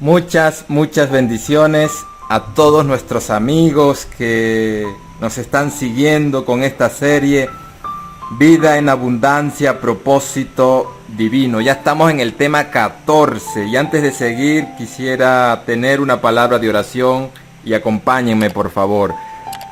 Muchas bendiciones a todos nuestros amigos que nos están siguiendo con esta serie Vida en Abundancia, Propósito Divino. Ya estamos en el tema 14 y antes de seguir quisiera tener una palabra de oración y acompáñenme por favor.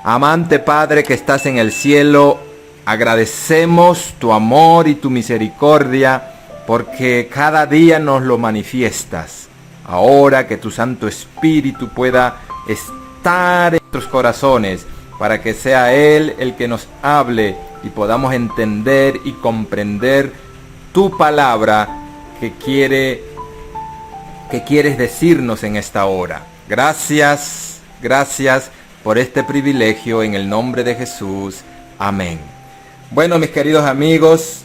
Amante Padre que estás en el cielo, agradecemos tu amor y tu misericordia porque cada día nos lo manifiestas. Ahora que tu Santo Espíritu pueda estar en nuestros corazones para que sea Él el que nos hable y podamos entender y comprender tu palabra que quieres decirnos en esta hora. Gracias por este privilegio en el nombre de Jesús. Amén. Bueno, mis queridos amigos,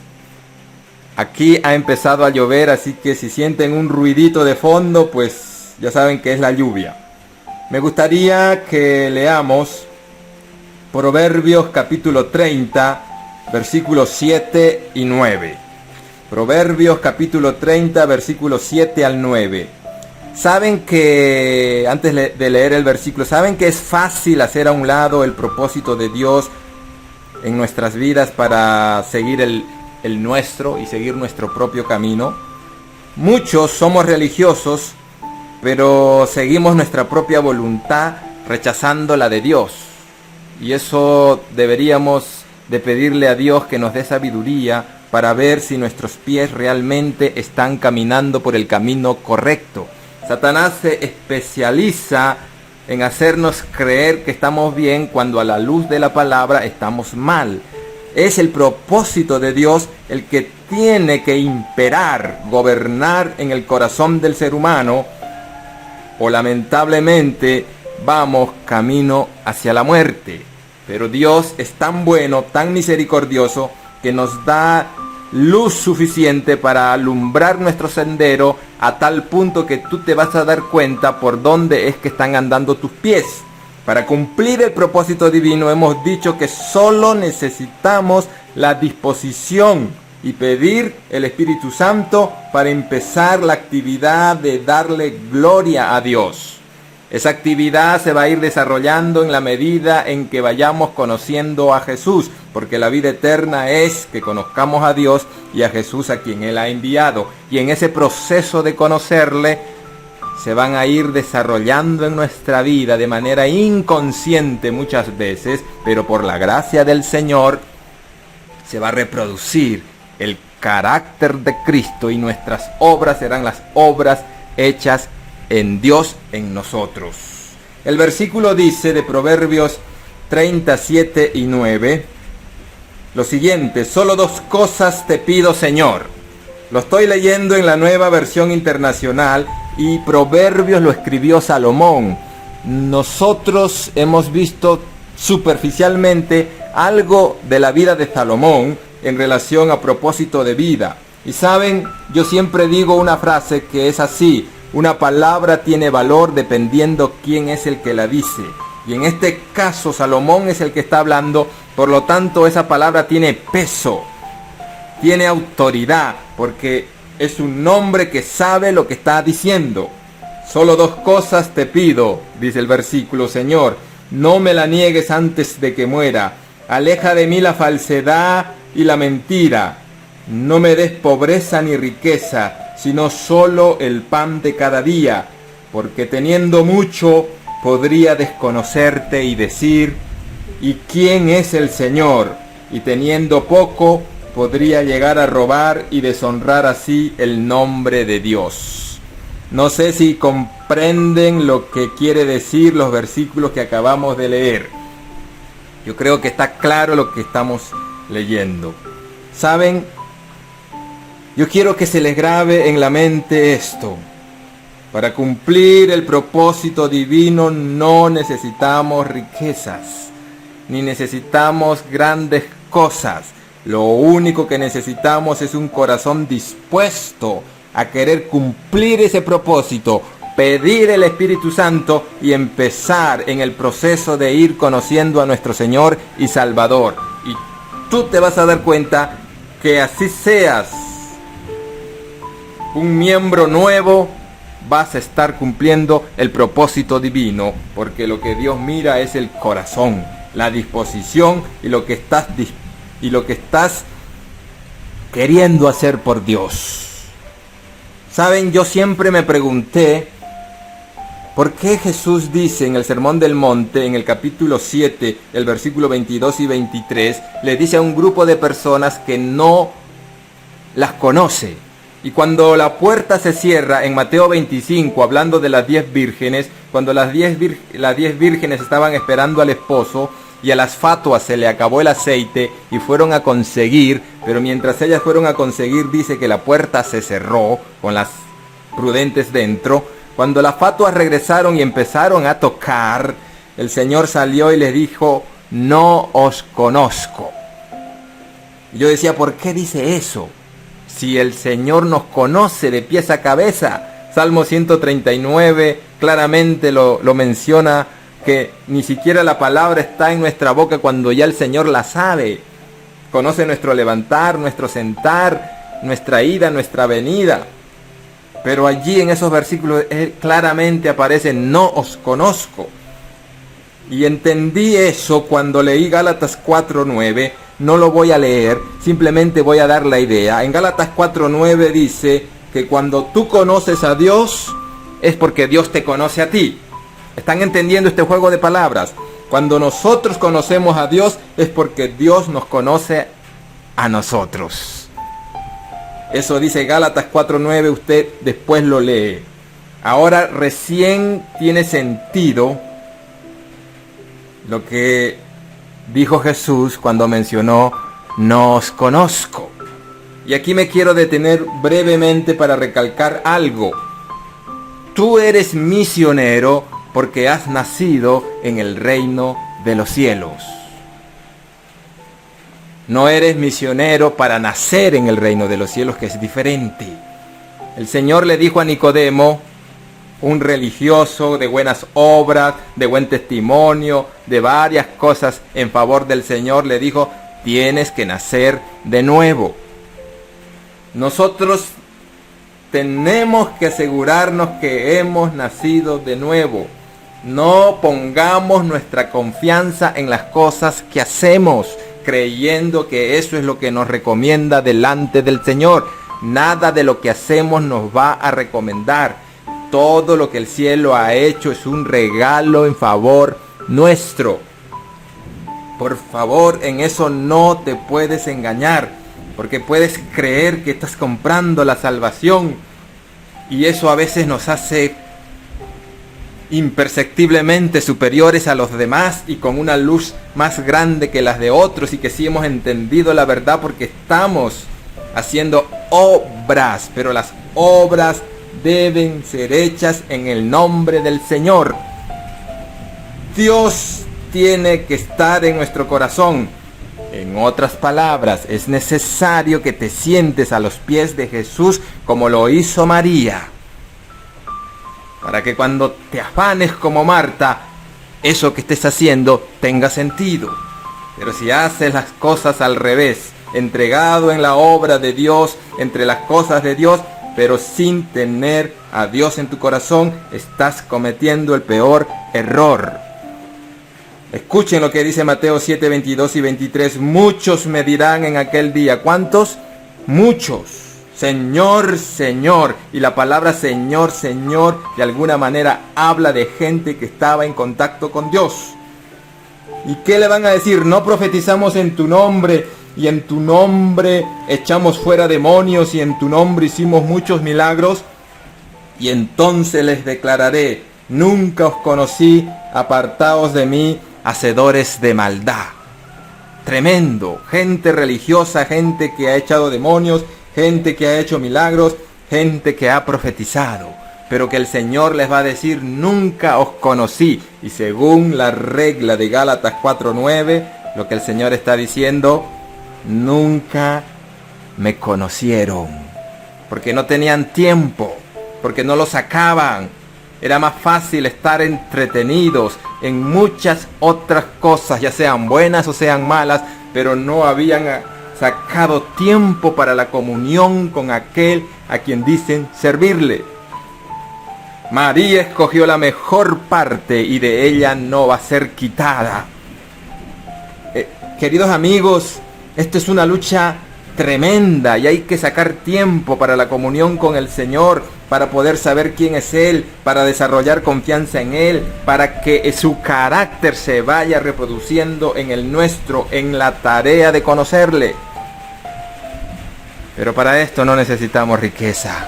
aquí ha empezado a llover, así que si sienten un ruidito de fondo, pues ya saben que es la lluvia. Me gustaría que leamos Proverbios capítulo 30, versículos 7 y 9. Proverbios capítulo 30, versículos 7 al 9. Saben que, antes de leer el versículo, saben que es fácil hacer a un lado el propósito de Dios en nuestras vidas para seguir el nuestro y seguir nuestro propio camino. Muchos somos religiosos, pero seguimos nuestra propia voluntad rechazando la de Dios. Y eso deberíamos de pedirle a Dios que nos dé sabiduría para ver si nuestros pies realmente están caminando por el camino correcto. Satanás se especializa en hacernos creer que estamos bien cuando a la luz de la palabra estamos mal. Es el propósito de Dios el que tiene que imperar, gobernar en el corazón del ser humano, o lamentablemente vamos camino hacia la muerte. Pero Dios es tan bueno, tan misericordioso, que nos da luz suficiente para alumbrar nuestro sendero a tal punto que tú te vas a dar cuenta por dónde es que están andando tus pies. Para cumplir el propósito divino hemos dicho que solo necesitamos la disposición y pedir el Espíritu Santo para empezar la actividad de darle gloria a Dios. Esa actividad se va a ir desarrollando en la medida en que vayamos conociendo a Jesús, porque la vida eterna es que conozcamos a Dios y a Jesús a quien Él ha enviado. Y en ese proceso de conocerle, se van a ir desarrollando en nuestra vida de manera inconsciente muchas veces, pero por la gracia del Señor se va a reproducir el carácter de Cristo y nuestras obras serán las obras hechas en Dios en nosotros. El versículo dice de Proverbios 37 y 9 lo siguiente: solo dos cosas te pido, Señor. Lo estoy leyendo en la Nueva Versión Internacional y Proverbios lo escribió Salomón. Nosotros hemos visto superficialmente algo de la vida de Salomón en relación a propósito de vida. Y saben, yo siempre digo una frase que es así: una palabra tiene valor dependiendo quién es el que la dice. Y en este caso Salomón es el que está hablando, por lo tanto esa palabra tiene peso, tiene autoridad, porque es un hombre que sabe lo que está diciendo. Solo dos cosas te pido, dice el versículo: Señor, no me la niegues antes de que muera. Aleja de mí la falsedad y la mentira. No me des pobreza ni riqueza, sino solo el pan de cada día, porque teniendo mucho podría desconocerte y decir: ¿y quién es el Señor? Y teniendo poco podría llegar a robar y deshonrar así el nombre de Dios. No sé si comprenden lo que quiere decir los versículos que acabamos de leer. Yo creo que está claro lo que estamos leyendo. ¿Saben? Yo quiero que se les grabe en la mente esto. Para cumplir el propósito divino no necesitamos riquezas, ni necesitamos grandes cosas. Lo único que necesitamos es un corazón dispuesto a querer cumplir ese propósito, pedir el Espíritu Santo y empezar en el proceso de ir conociendo a nuestro Señor y Salvador. Y tú te vas a dar cuenta que así seas un miembro nuevo vas a estar cumpliendo el propósito divino, porque lo que Dios mira es el corazón, la disposición y lo que estás queriendo hacer por Dios. Saben, yo siempre me pregunté ¿por qué Jesús dice en el Sermón del Monte, en el capítulo 7, el versículo 22 y 23, le dice a un grupo de personas que no las conoce? Y cuando la puerta se cierra en Mateo 25, hablando de las 10 vírgenes, cuando las 10 vírgenes estaban esperando al esposo y a las fatuas se le acabó el aceite y fueron a conseguir, pero mientras ellas fueron a conseguir, dice que la puerta se cerró con las prudentes dentro. Cuando las fatuas regresaron y empezaron a tocar, el Señor salió y les dijo: no os conozco. Y yo decía, ¿por qué dice eso? Si el Señor nos conoce de pies a cabeza. Salmo 139 claramente lo menciona, que ni siquiera la palabra está en nuestra boca cuando ya el Señor la sabe. Conoce nuestro levantar, nuestro sentar, nuestra ida, nuestra venida. Pero allí en esos versículos claramente aparece: no os conozco. Y entendí eso cuando leí Gálatas 4:9. No lo voy a leer, simplemente voy a dar la idea. En Gálatas 4:9 dice que cuando tú conoces a Dios es porque Dios te conoce a ti. ¿Están entendiendo este juego de palabras? Cuando nosotros conocemos a Dios es porque Dios nos conoce a nosotros. Eso dice Gálatas 4:9, usted después lo lee. Ahora recién tiene sentido lo que dijo Jesús cuando mencionó: no os conozco. Y aquí me quiero detener brevemente para recalcar algo. Tú eres misionero porque has nacido en el reino de los cielos. No eres misionero para nacer en el reino de los cielos, que es diferente. El Señor le dijo a Nicodemo, un religioso de buenas obras, de buen testimonio, de varias cosas en favor del Señor, le dijo: tienes que nacer de nuevo. Nosotros tenemos que asegurarnos que hemos nacido de nuevo. No pongamos nuestra confianza en las cosas que hacemos, creyendo que eso es lo que nos recomienda delante del Señor. Nada de lo que hacemos nos va a recomendar. Todo lo que el cielo ha hecho es un regalo en favor nuestro. Por favor, en eso no te puedes engañar, porque puedes creer que estás comprando la salvación, y eso a veces nos hace imperceptiblemente superiores a los demás y con una luz más grande que las de otros, y que sí hemos entendido la verdad porque estamos haciendo obras, pero las obras deben ser hechas en el nombre del Señor. Dios tiene que estar en nuestro corazón. En otras palabras, es necesario que te sientes a los pies de Jesús como lo hizo María, para que cuando te afanes como Marta, eso que estés haciendo tenga sentido. Pero si haces las cosas al revés, entregado en la obra de Dios, entre las cosas de Dios, pero sin tener a Dios en tu corazón, estás cometiendo el peor error. Escuchen lo que dice Mateo 7, 22 y 23. Muchos me dirán en aquel día. ¿Cuántos? Muchos. Señor, Señor. Y la palabra Señor, Señor, de alguna manera habla de gente que estaba en contacto con Dios. ¿Y qué le van a decir? No profetizamos en tu nombre, y en tu nombre echamos fuera demonios, y en tu nombre hicimos muchos milagros. Y entonces les declararé: nunca os conocí, apartaos de mí, hacedores de maldad. Tremendo. Gente religiosa, gente que ha echado demonios, gente que ha hecho milagros, gente que ha profetizado, pero que el Señor les va a decir: nunca os conocí. Y según la regla de Gálatas 4:9, lo que el Señor está diciendo: nunca me conocieron, porque no tenían tiempo, porque no lo sacaban. Era más fácil estar entretenidos en muchas otras cosas, ya sean buenas o sean malas, pero no habían sacado tiempo para la comunión con aquel a quien dicen servirle. María escogió la mejor parte y de ella no va a ser quitada. Queridos amigos, esto es una lucha tremenda y hay que sacar tiempo para la comunión con el Señor, para poder saber quién es Él, para desarrollar confianza en Él, para que su carácter se vaya reproduciendo en el nuestro, en la tarea de conocerle. Pero para esto no necesitamos riqueza,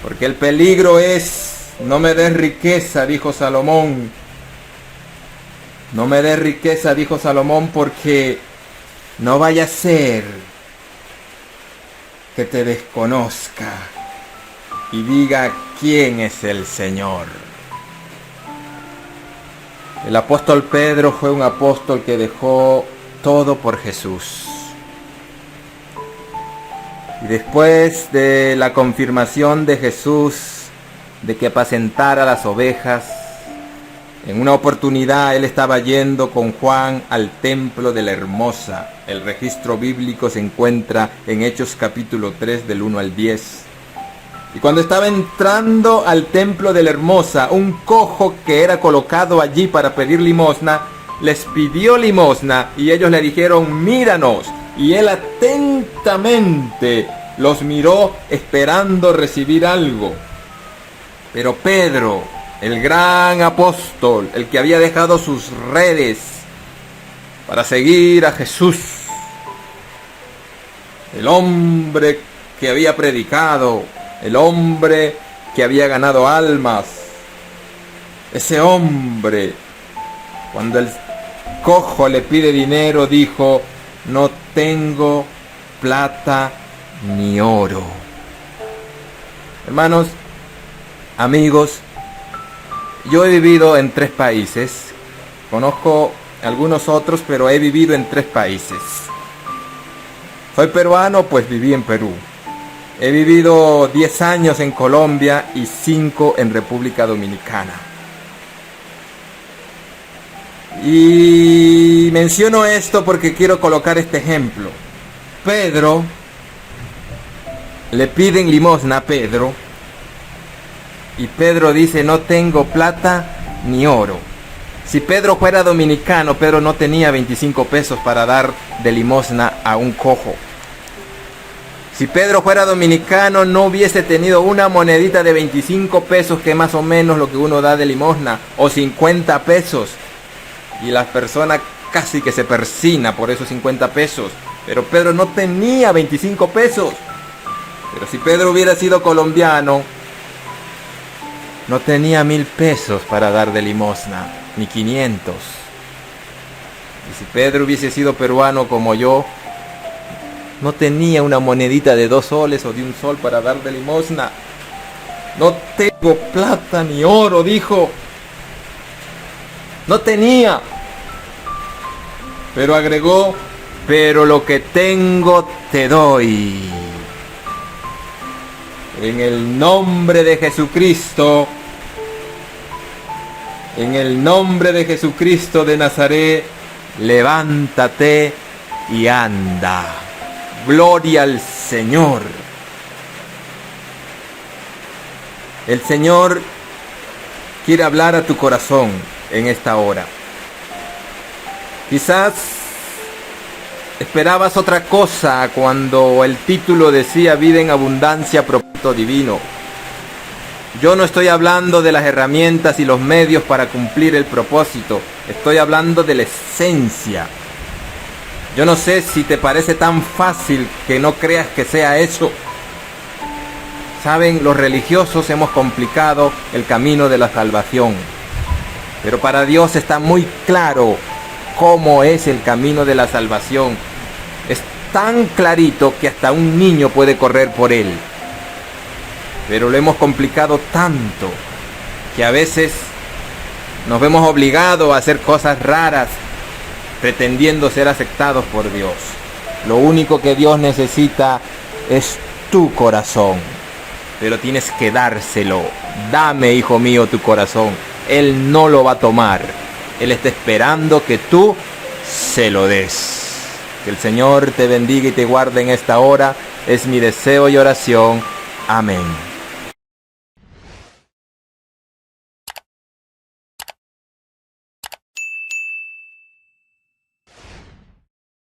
porque el peligro es: no me des riqueza, dijo Salomón. No me des riqueza, dijo Salomón, porque no vaya a ser que te desconozca y diga quién es el Señor. El apóstol Pedro fue un apóstol que dejó todo por Jesús. Y después de la confirmación de Jesús de que apacentara las ovejas, en una oportunidad él estaba yendo con Juan al templo de la Hermosa. El registro bíblico se encuentra en Hechos capítulo 3 del 1 al 10. Y cuando estaba entrando al templo de la Hermosa, un cojo que era colocado allí para pedir limosna, les pidió limosna y ellos le dijeron: míranos. Y él atentamente los miró esperando recibir algo. Pero Pedro, el gran apóstol, el que había dejado sus redes para seguir a Jesús, el hombre que había predicado, el hombre que había ganado almas, ese hombre, cuando el cojo le pide dinero, dijo: no tengo plata ni oro. Hermanos, amigos, yo he vivido en 3 países, conozco algunos otros, pero he vivido en 3 países. Soy peruano, pues viví en Perú. He vivido 10 años en Colombia y 5 en República Dominicana. Y menciono esto porque quiero colocar este ejemplo. Pedro, le piden limosna a Pedro, y Pedro dice: no tengo plata ni oro. Si Pedro fuera dominicano, Pedro no tenía 25 pesos para dar de limosna a un cojo. Si Pedro fuera dominicano, no hubiese tenido una monedita de 25 pesos, que es más o menos lo que uno da de limosna, o 50 pesos. Y la persona casi que se persina por esos 50 pesos. Pero Pedro no tenía 25 pesos. Pero si Pedro hubiera sido colombiano, no tenía 1000 pesos para dar de limosna, ni 500. Y si Pedro hubiese sido peruano como yo, no tenía una monedita de 2 soles o de 1 sol para dar de limosna. No tengo plata ni oro, dijo. No tenía. Pero agregó: pero lo que tengo te doy. En el nombre de Jesucristo, en el nombre de Jesucristo de Nazaret, levántate y anda. Gloria al Señor. El Señor quiere hablar a tu corazón en esta hora. Quizás esperabas otra cosa cuando el título decía vida en abundancia, propósito divino. Yo no estoy hablando de las herramientas y los medios para cumplir el propósito. Estoy hablando de la esencia. Yo no sé si te parece tan fácil que no creas que sea eso. Saben, los religiosos hemos complicado el camino de la salvación. Pero para Dios está muy claro cómo es el camino de la salvación. Es tan clarito que hasta un niño puede correr por él. Pero lo hemos complicado tanto que a veces nos vemos obligados a hacer cosas raras pretendiendo ser aceptados por Dios. Lo único que Dios necesita es tu corazón, pero tienes que dárselo. Dame, hijo mío, tu corazón. Él no lo va a tomar. Él está esperando que tú se lo des. Que el Señor te bendiga y te guarde en esta hora. Es mi deseo y oración. Amén.